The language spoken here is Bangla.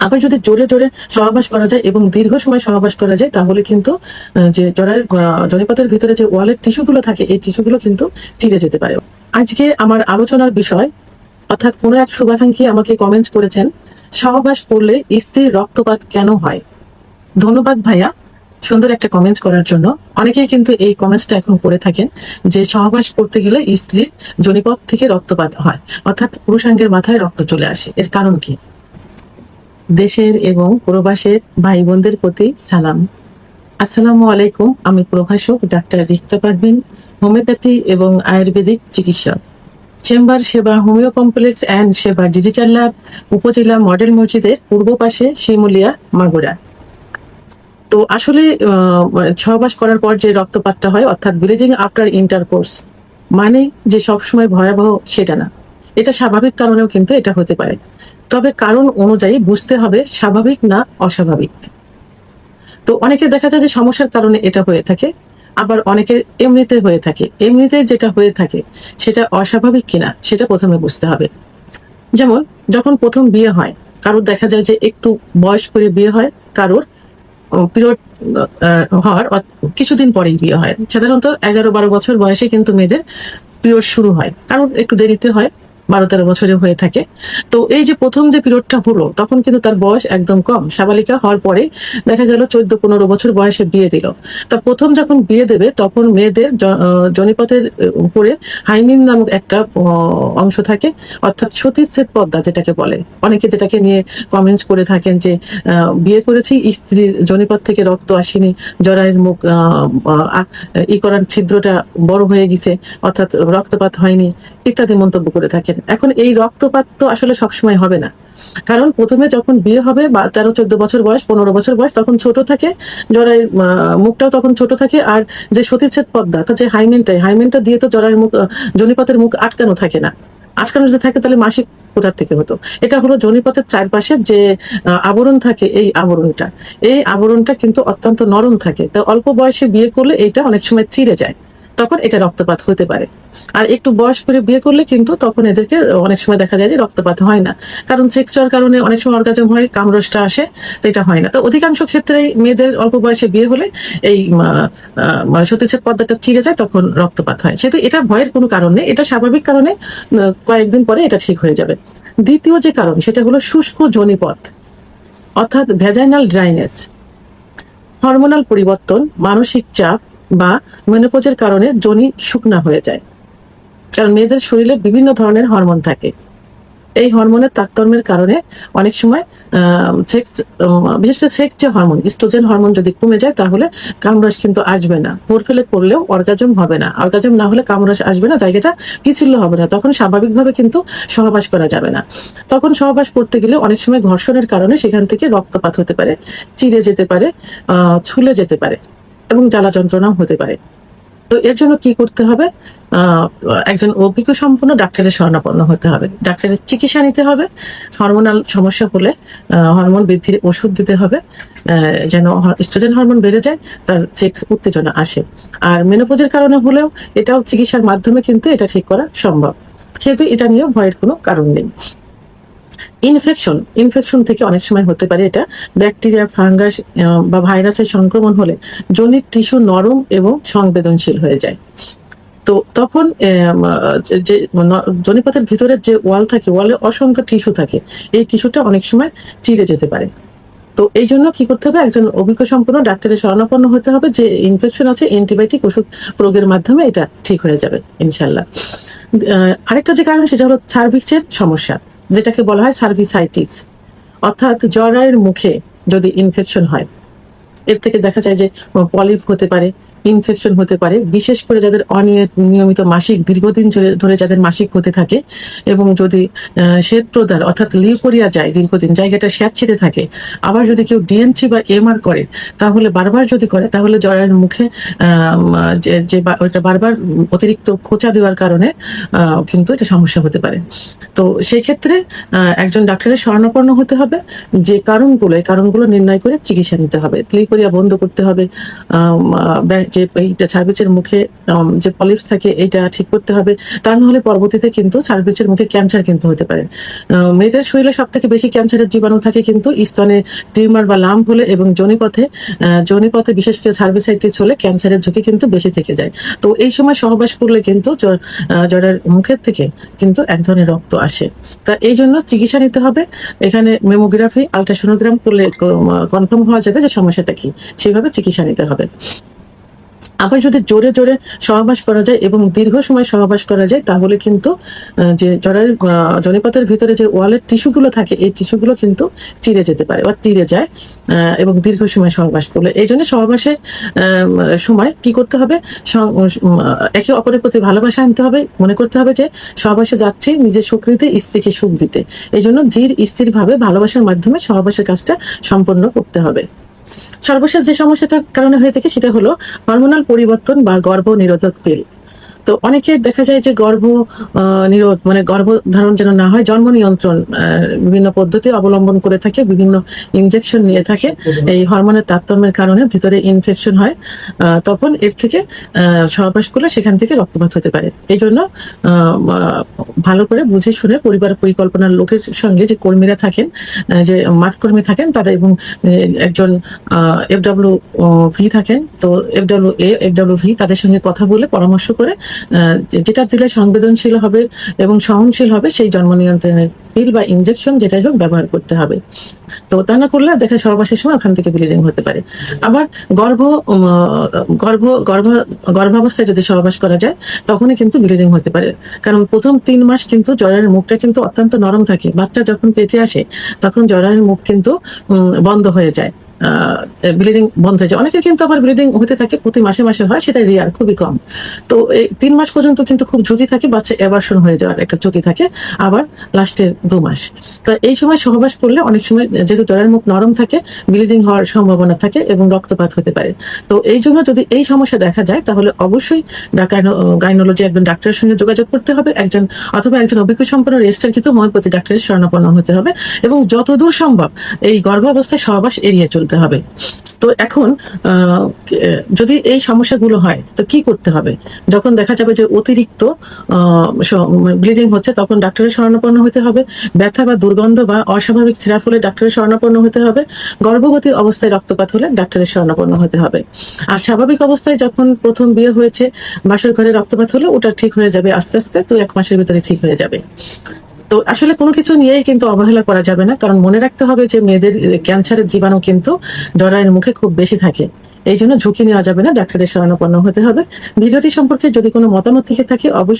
আবার যদি জোরে জোরে সহবাস করা যায় এবং দীর্ঘ সময় সহবাস করা যায় তাহলে কিন্তু যে জরায়ুর জনিপথের ভিতরে যে ওয়ালের টিস্যুগুলো থাকে এই টিস্যুগুলো কিন্তু চিড়ে যেতে পারে। আজকে আমার আলোচনার বিষয়, অর্থাৎ কোনো এক শুভাকাঙ্ক্ষী আমাকে কমেন্টস করেছেন, সহবাস করলে স্ত্রীর রক্তপাত কেন হয়। ধন্যবাদ ভাইয়া সুন্দর একটা কমেন্টস করার জন্য। অনেকেই কিন্তু এই কমেন্টসটা এখন করে থাকেন যে সহবাস করতে গেলে স্ত্রীর জনিপথ থেকে রক্তপাত হয়, অর্থাৎ পুরুষাঙ্গের মাথায় রক্ত চলে আসে। এর কারণ কি? দেশের এবং প্রবাসের ভাই বোনদের প্রতি সালাম। আসসালামু আলাইকুম। আমি প্রভাষক ডাক্তার রিক্তা পারভিন, হোমিওপ্যাথি এবং আয়ুর্বেদিক চিকিৎসক, চেম্বার সেবা হোমিও কমপ্লেক্স অ্যান্ড সেবা ডিজিটাল ল্যাব, উপজেলা মডেল মসজিদের পূর্ব পাশে শিমুলিয়া, মাগুরা। তো আসলে সহবাস করার পর যে রক্তপাতটা হয়, অর্থাৎ ব্লিডিং আফটার ইন্টারকোর্স, মানে যে সবসময় ভয়াবহ সেটা না, এটা স্বাভাবিক কারণেও কিন্তু এটা হতে পারে। তবে কারণ অনুযায়ী বুঝতে হবে স্বাভাবিক না অস্বাভাবিক। তো অনেকে দেখা যায় যে সমস্যার কারণে এটা হয়ে থাকে, আবার অনেকের এমনিতে হয়ে থাকে। এমনিতে যেটা হয়ে থাকে সেটা অস্বাভাবিক কিনা সেটা প্রথমে বুঝতে হবে। যেমন যখন প্রথম বিয়ে হয়, কারোর দেখা যায় যে একটু বয়স করে বিয়ে হয়, কারোর পিরিয়ড হওয়ার কিছুদিন পরেই বিয়ে হয়। সাধারণত 11-12 বছর বয়সে কিন্তু মেয়েদের পিরিয়ড শুরু হয়, কারণ একটু দেরিতে হয়, 12-13 বছরে হয়ে থাকে। তো এই যে প্রথম যে পিরিয়ডটা হলো তখন কিন্তু তার বয়স একদম কম, সাবালিকা হওয়ার পরে দেখা গেল 14-15 বছর বয়সে বিয়ে দিল। তা প্রথম যখন বিয়ে দেবে তখন মেয়েদের জনিপথের উপরে হাইমিন নামক একটা অংশ থাকে, অর্থাৎ সতীচ্ছেদ পর্দা যেটাকে বলে। অনেকে যেটাকে নিয়ে কমেন্টস করে থাকেন যে বিয়ে করেছি, স্ত্রীর জনিপথ থেকে রক্ত আসেনি, জরায়ের মুখ করার ছিদ্রটা বড় হয়ে গেছে, অর্থাৎ রক্তপাত হয়নি ইত্যাদি মন্তব্য করে থাকেন। এখন এই রক্তপাত তো আসলে সবসময় হবে না, কারণ প্রথমে যখন বিয়ে হবে বা 13-14 বছর বয়স, 15 বছর বয়স, তখন ছোট থাকে, জরায়ের মুখটাও তখন ছোট থাকে। আর যে সতীচ্ছেদ পর্দা, যে হাইমেনটা দিয়ে তো জরায়ের মুখ, জনিপথের মুখ আটকানো থাকে না। আটকানো যদি থাকে তাহলে মাসিক কোথার থেকে হতো? এটা হলো জনিপথের চারপাশে যে আবরণ থাকে, এই আবরণটা কিন্তু অত্যন্ত নরম থাকে। তো অল্প বয়সে বিয়ে করলে এইটা অনেক সময় চিড়ে যায়, তখন এটা রক্তপাত হতে পারে। আর একটু বয়স করে বিয়ে করলে কিন্তু তখন এদেরকে অনেক সময় দেখা যায় যে রক্তপাত হয় না, কারণ সেক্সুয়াল কারণে অনেক সময় অর্গাজম হয়, কামরসটা আসে, তো এটা হয় না। তো অধিকাংশ ক্ষেত্রেই মেয়েদের অল্প বয়সে বিয়ে হলে এই সতীচ্ছেদ পর্দাটা চিড়ে যায়, তখন রক্তপাত হয়। সেহেতু এটা ভয়ের কোনো কারণ নেই, এটা স্বাভাবিক কারণে কয়েকদিন পরে এটা ঠিক হয়ে যাবে। দ্বিতীয় যে কারণ সেটা হলো শুষ্ক জনিপথ, অর্থাৎ ভ্যাজাইনাল ড্রাইনেস। হরমোনাল পরিবর্তন, মানসিক চাপ বা মেনোপজের কারণে যোনি শুকনা হয়ে যায়। কারণ মেয়েদের শরীরে বিভিন্ন ধরনের হরমোন থাকে, এই হরমোনের তারতম্যের কারণে অনেক সময় সেক্স, বিশেষ করে সেক্স যে হরমোন, ইস্ট্রোজেন হরমোন যদি কমে যায় তাহলে কামরাস কিন্তু আসবে না। ভোর ফেলে পড়লেও অর্গাজম হবে না, অর্গাজম না হলে কামরাস আসবে না, জায়গাটা পিছল্য হবে না, তখন স্বাভাবিকভাবে কিন্তু সহবাস করা যাবে না। তখন সহবাস করতে গেলে অনেক সময় ঘর্ষণের কারণে সেখান থেকে রক্তপাত হতে পারে, চিড়ে যেতে পারে, ছুলে যেতে পারে এবং জ্বালা যন্ত্রণাও হতে পারে। তো এর জন্য কি করতে হবে? একজন অভিজ্ঞ সম্পন্ন ডাক্তারের শরণাপন্ন হতে হবে, ডাক্তারের চিকিৎসা নিতে হবে। হরমোনাল সমস্যা হলে হরমোন বৃদ্ধির ওষুধ দিতে হবে, যেন ইস্ট্রোজেন হরমোন বেড়ে যায়, তার সেক্স উত্তেজনা আসে। আর মেনোপজের কারণে হলেও এটাও চিকিৎসার মাধ্যমে কিন্তু এটা ঠিক করা সম্ভব, কিন্তু এটা নিয়েও ভয়ের কোনো কারণ নেই। ইনফেকশন থেকে অনেক সময় হতে পারে এটা। ব্যাকটেরিয়া, ফাঙ্গাস বা ভাইরাসের সংক্রমণ হলে জনির টিস্যু নরম এবং সংবেদনশীল হয়ে যায়। তো তখন যে জনিপথের ভিতরের যে ওয়াল থাকে, ওয়ালে অসংখ্য টিস্যু থাকে, এই টিস্যুটা অনেক সময় চিড়ে যেতে পারে। তো এই জন্য কি করতে হবে? একজন অভিজ্ঞ সম্পন্ন ডাক্তারের শরণাপন্ন হতে হবে। যে ইনফেকশন আছে, অ্যান্টিবায়োটিক ওষুধ প্রয়োগের মাধ্যমে এটা ঠিক হয়ে যাবে ইনশাল্লাহ। আরেকটা যে কারণ সেটা হলো সার্ভিক্সের সমস্যা, যেটাকে বলা হয় সার্ভিসাইটিস, অর্থাৎ জরায়ের মুখে যদি ইনফেকশন হয়, এর থেকে দেখা যায় যে পলিপ হতে পারে, ইনফেকশন হতে পারে। বিশেষ করে যাদের অনিয়মিত মাসিক, দীর্ঘদিন ধরে যাদের মাসিক হতে থাকে এবং যদি শ্বেত প্রদার অর্থাৎ লিউকোরিয়া যায় দীর্ঘদিন, জায়গাটা স্যাঁতসেঁতে থাকে, আবার যদি কেউ ডিএনসি বা এমআর করে, তাহলে বারবার যদি করে তাহলে জরায়ের মুখে যে ওইটা বারবার অতিরিক্ত খোঁচা দেওয়ার কারণে কিন্তু এটা সমস্যা হতে পারে। তো সেই ক্ষেত্রে একজন ডাক্তারের শরণাপন্ন হতে হবে, যে কারণগুলো নির্ণয় করে চিকিৎসা নিতে হবে। লিউকোরিয়া বন্ধ করতে হবে, যে এইটা সার্ভিসের মুখে যে পলিপস থাকে এটা ঠিক করতে হবে। তা না হলে পরবর্তীতে কিন্তু সার্ভিসের মুখে ক্যান্সার কিন্তু হতে পারে। মেয়েদের শরীরে সব থেকে বেশি ক্যান্সারের জীবাণু থাকে কিন্তু স্তনে টিউমার বা লাম্প হলে, এবং যোনিপথে বিশেষ করে সার্ভিসাইটিস হলে ক্যান্সারের ঝুঁকি কিন্তু বেশি থেকে যায়। তো এই সময় সহবাস করলে কিন্তু জরার মুখের থেকে কিন্তু এক ধরনের রক্ত আসে। তা এই জন্য চিকিৎসা নিতে হবে। এখানে মেমোগ্রাফি, আলট্রাসোনোগ্রাম করলে কনফার্ম হওয়া যাবে যে সমস্যাটা কি, সেভাবে চিকিৎসা নিতে হবে। আবার যদি জোরে জোরে সহবাস করা যায় এবং দীর্ঘ সময় সহবাস করা যায়, তাহলে কিন্তু যে জনিপথের ভিতরে যে ওয়ালের টিস্যুগুলো থাকে এই টিস্যুগুলো কিন্তু চিড়ে যেতে পারে বা চিড়ে যায় এবং দীর্ঘ সময় সহবাস করলে। এই জন্য সহবাসের সময় কি করতে হবে, একে অপরের প্রতি ভালোবাসা আনতে হবে। মনে করতে হবে যে সহবাসে যাচ্ছি নিজের সুখ নিতে, স্ত্রীকে সুখ দিতে। এই জন্য ধীর স্থির ভাবে ভালোবাসার মাধ্যমে সহবাসের কাজটা সম্পন্ন করতে হবে। সর্বশেষ যে সমস্যাটার কারণে হয়ে থাকে সেটা হলো হরমোনাল পরিবর্তন বা গর্ভ নিরোধক পিল। তো অনেকে দেখা যায় যে নিরোধ মানে গর্ভধারণ যেন না হয়, জন্ম নিয়ন্ত্রণ বিভিন্ন পদ্ধতি অবলম্বন করে থাকে, বিভিন্ন ইনজেকশন নিয়ে থাকে। এই হরমোনের তারতম্যের কারণে ভিতরে ইনফেকশন হয়, তখন এর থেকে সহবাস করলে সেখান থেকে রক্তপাত হতে পারে। এই জন্য ভালো করে বুঝে শুনে পরিবার পরিকল্পনার লোকের সঙ্গে যে কর্মীরা থাকেন, যে মাঠ কর্মী থাকেন তাদের, এবং একজন FWV থাকেন, তো FWV তাদের সঙ্গে কথা বলে পরামর্শ করে যেটা দিলে সংবেদনশীল হবে এবং সহনশীল হবে সেই জন্ম নিয়ন্ত্রণের পিল বা ইনজেকশন যেটাই হোক ব্যবহার করতে হবে। তো তা না করলে দেখা সহবাসের সময় ওখান থেকে ব্লিডিং হতে পারে। আবার গর্ভাবস্থায় যদি সহবাস করা যায় তখনই কিন্তু ব্লিডিং হতে পারে, কারণ প্রথম 3 মাস কিন্তু জরায়ুর মুখটা কিন্তু অত্যন্ত নরম থাকে। বাচ্চা যখন পেটে আসে তখন জরায়ুর মুখ কিন্তু বন্ধ হয়ে যায়, ব্লিডিং বন্ধ হয়ে যায়। অনেকের কিন্তু আবার ব্লিডিং হতে থাকে, প্রতি মাসে মাসে হয়, সেটা রিয়ার, খুবই কম। তো এই 3 মাস পর্যন্ত কিন্তু খুব ঝুঁকি থাকে, বাচ্চা অ্যাবর্শন হয়ে যাওয়ার একটা ঝুঁকি থাকে, আবার লাস্টে 2 মাস। তো এই সময় সহবাস করলে অনেক সময় যেহেতু জরায়ুর মুখ নরম থাকে, ব্লিডিং হওয়ার সম্ভাবনা থাকে এবং রক্তপাত হতে পারে। তো এই জন্য যদি এই সমস্যা দেখা যায় তাহলে অবশ্যই গাইনোলজি একজন ডাক্তারের সঙ্গে যোগাযোগ করতে হবে, একজন অভিজ্ঞ সম্পন্ন রেজিস্টার কিন্তু হোমিওপ্যাথি ডাক্তারের শরণাপন্ন হতে হবে, এবং যতদূর সম্ভব এই গর্ভাবস্থায় সহবাস এড়িয়ে চলতে হবে। তো এখন যদি এই সমস্যাগুলো হয় তো কি করতে হবে? যখন দেখা যাবে যে অতিরিক্ত ব্লিডিং হচ্ছে তখন ডাক্তারের শরণাপন্ন হতে হবে। ব্যথা বা দুর্গন্ধ বা অস্বাভাবিক ছিঁড়া হলে ডাক্তারের শরণাপন্ন হতে হবে। গর্ভবতী অবস্থায় রক্তপাত হলে ডাক্তারের শরণাপন্ন হতে হবে। আর স্বাভাবিক অবস্থায় যখন প্রথম বিয়ে হয়েছে, বাসর ঘরে রক্তপাত হলে ওটা ঠিক হয়ে যাবে আস্তে আস্তে, তো 1 মাসের ভিতরে ঠিক হয়ে যাবে। তো আসলে কোনো কিছু নিয়েই কিন্তু অবহেলা করা যাবে না, কারণ মনে রাখতে হবে যে মেয়েদের ক্যান্সারের জীবাণু কিন্তু জরায়ুর মুখে খুব বেশি থাকে। এই জন্য ঝুঁকি নেওয়া যাবে না, ডাক্তারের শরণাপন্ন হতে হবে। ভিডিওটি সম্পর্কে যদি কোনো মতামত থেকে থাকে অবশ্যই